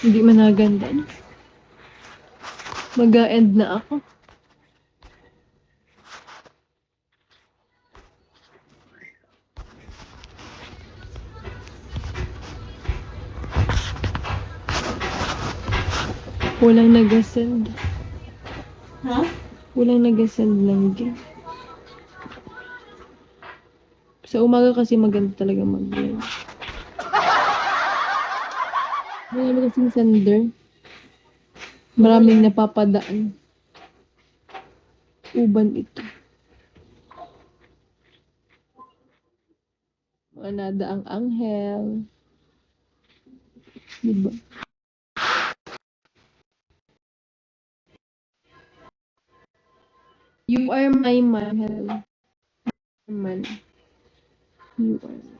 Hindi managanda, no? Mag-a-end na ako. Walang nag-send. Ha? Walang nag-send ng game. Sa umaga kasi maganda talaga mag-game. Marami kasing sender. Maraming napapadaan. Uban ito. Mga nadaang anghel. Diba? You are my man. Man. You are my.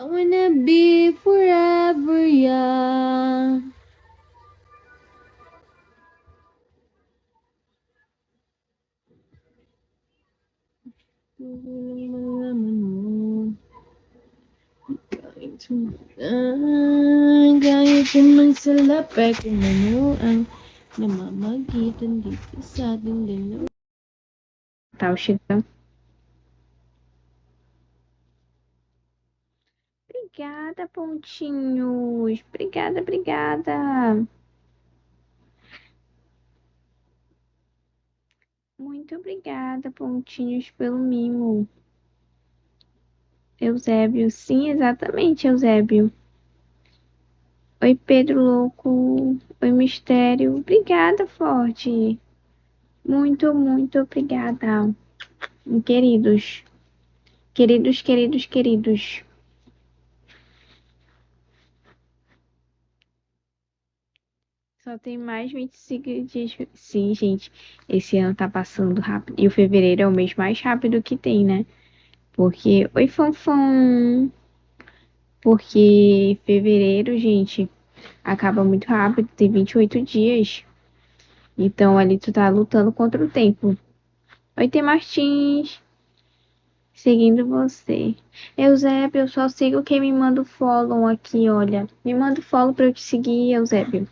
I wanna be forever young. Walang malaman mo. Kahit naman sa lapay kung ano ang namamagitan dito sa ating dalawa. Tawag siya. Obrigada, pontinhos. Obrigada, obrigada. Muito obrigada, pontinhos, pelo mimo. Eusébio, sim, exatamente, Eusébio. Oi, Pedro Louco. Oi, Mistério. Obrigada, Forte. Muito, muito obrigada. Queridos. Queridos, queridos, queridos. Só tem mais 25 dias. Sim, gente. Esse ano tá passando rápido. E o fevereiro é o mês mais rápido que tem, né? Porque. Oi, Fonfon. Porque fevereiro, gente, acaba muito rápido. Tem 28 dias. Então ali tu tá lutando contra o tempo. Oi, T. Martins. Seguindo você. Eusébio, eu só sigo quem me manda o follow aqui, olha. Me manda o follow pra eu te seguir, Eusébio.